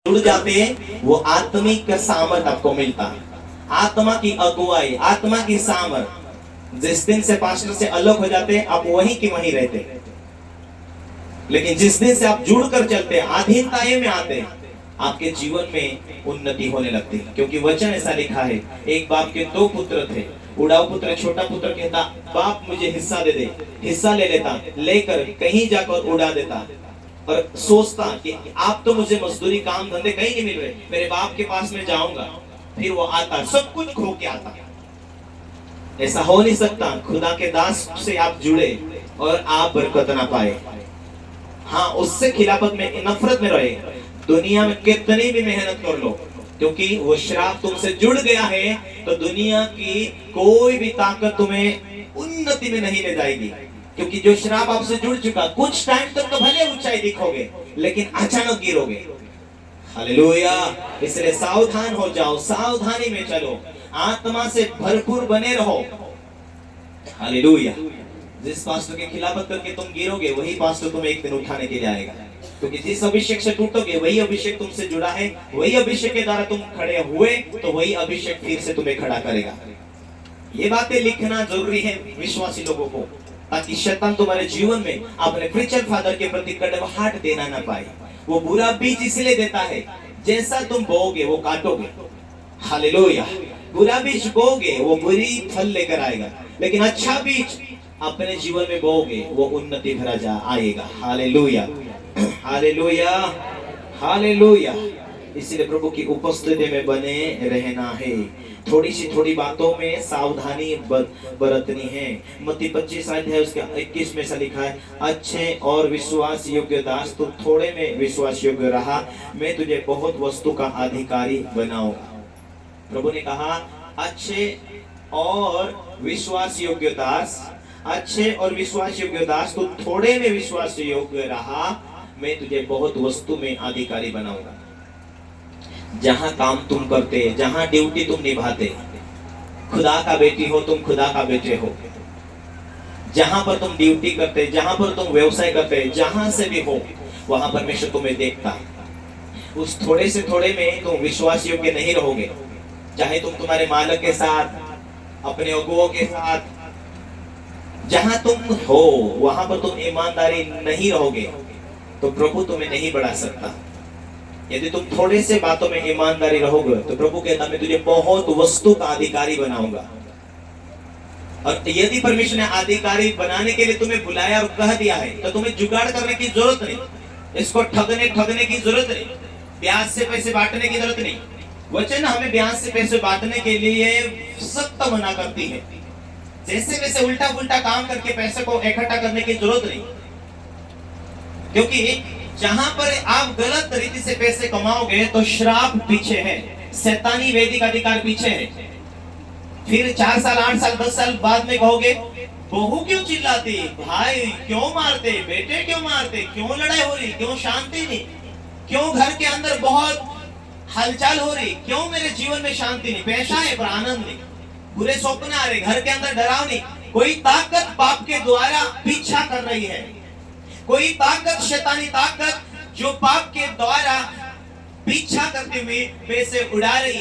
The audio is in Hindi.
जुड़ जाते हैं वो आत्मिक सामर्थ आपको मिलता है। आत्मा की अगुवाई, आत्मा की सामर्थ। जिस दिन से पास्टर से अलग हो जाते हैं आप वहीं की वहीं रहते हैं, लेकिन जिस दिन से आप जुड़कर चलते हैं, अधीनताएं में आते हैं, आपके जीवन में उन्नति होने लगती है। क्योंकि वचन ऐसा लिखा है, एक बाप के दो पुत्र थे। उड़ाऊ पुत्र छोटा पुत्र कहता, बाप मुझे हिस्सा दे दे। हिस्सा ले लेता, लेकर कहीं जाकर उड़ा देता और सोचता कि आप तो मुझे मजदूरी काम धंधे कहीं नहीं मिल रहे, मेरे बाप के पास में जाऊंगा। फिर वो आता, सब कुछ खो के आता। ऐसा हो नहीं सकता। खुदा के दास से आप जुड़े और आप बरकत ना पाए। हाँ, उससे खिलाफत में, नफरत में रहे। दुनिया में कितनी भी मेहनत कर लो, क्योंकि वो श्राप तुमसे जुड़ गया है, तो दुनिया की कोई भी ताकत तुम्हें उन्नति में नहीं ले जाएगी। क्योंकि जो श्राप आपसे जुड़ चुका, कुछ टाइम तक तो भले ऊंचाई दिखोगे, लेकिन अचानक गिरोगे। हालेलुया। इसलिए सावधान हो जाओ, सावधानी में चलो, आत्मा से भरपूर बने रहो। हालेलुया। जिस पास्टर के खिलाफत करके तुम गिरोगे, वही पास्टर तुम्हें एक दिन उठाने के लिए आएगा। क्योंकि जिस अभिषेक से टूटोगे, वही अभिषेक तुमसे जुड़ा है, वही अभिषेक के द्वारा तुम खड़े हुए, तो वही अभिषेक फिर से तुम्हें खड़ा करेगा। ये बातें लिखना जरूरी है विश्वासी लोगों को, ताकि शैतान तुम्हारे जीवन में अपने प्रीचर फादर के प्रति कड़वाहट देना ना पाए। वो बुरा बीज इसलिए देता है, जैसा तुम बोओगे वो काटोगे। हालेलुया। बुरा बीज बोओगे वो बुरी फल लेकर आएगा, लेकिन अच्छा बीज अपने जीवन में बोओगे वो उन्नति भरा आएगा। Hallelujah, hallelujah, hallelujah. इसलिए प्रभु की उपस्थिति में बने रहना है। थोड़ी बातों में सावधानी बरतनी है। मत्ती 25 अध्याय उसके 21 में ऐसा लिखा है, अच्छे और विश्वास योग्य दास, तू थोड़े में विश्वास योग्य रहा, मैं तुझे बहुत वस्तु का अधिकारी बनाऊंगा। प्रभु ने कहा, अच्छे और विश्वास योग्य दास, अच्छे और विश्वास योग्य दास, तू थोड़े में विश्वास योग्य रहा, मैं तुझे बहुत वस्तु में अधिकारी बनाऊंगा। जहां काम तुम करते, जहां ड्यूटी तुम निभाते, खुदा का बेटी हो तुम, खुदा का बेटे हो, जहां पर तुम ड्यूटी करते, जहां पर तुम व्यवसाय करते, जहां से भी हो, वहां परमेश्वर तुम्हें देखता है। उस थोड़े से थोड़े में तुम विश्वास योग्य नहीं रहोगे। चाहे तुम तुम्हारे मालक के साथ, अपने अगुओं के साथ, जहां तुम हो वहां पर तुम ईमानदारी नहीं रहोगे, तो प्रभु तुम्हें नहीं बढ़ा सकता। यदि तुम थोड़े से बातों में ईमानदारी रहोगे, तो प्रभु कहता, मैं तुझे बहुत वस्तु का अधिकारी बनाऊंगा। और यदि परमेश्वर ने अधिकारी बनाने के लिए तुम्हें बुलाया और कह दिया है, तो तुम्हें जुगाड़ करने की जरूरत नहीं, इसको ठगने की जरूरत नहीं, ब्याज से पैसे बांटने की जरूरत नहीं। वचन हमें ब्याज से पैसे बांटने के लिए सख्त मना करती है। जैसे वैसे उल्टा पुल्टा काम करके पैसे को इकट्ठा करने की जरूरत नहीं। क्योंकि जहां पर आप गलत तरीके से पैसे कमाओगे, तो श्राप पीछे है, शैतानी वैदिक अधिकार पीछे है। फिर 4 साल, 8 साल, 10 साल बाद में कहोगे, बहू क्यों चिल्लाती, भाई क्यों मारते, बेटे क्यों मारते, क्यों लड़ाई हो रही, क्यों शांति नहीं, क्यों घर के अंदर बहुत हलचल हो रही, क्यों मेरे जीवन में शांति नहीं, पैसा है पर आनंद नहीं, बुरे स्वप्न आ रहे, घर के अंदर डरावनी। कोई ताकत पाप के द्वारा पीछा कर रही है, कोई ताकत, शैतानी ताकत, जो पाप के द्वारा पीछा करते हुए पैसे उड़ा रही।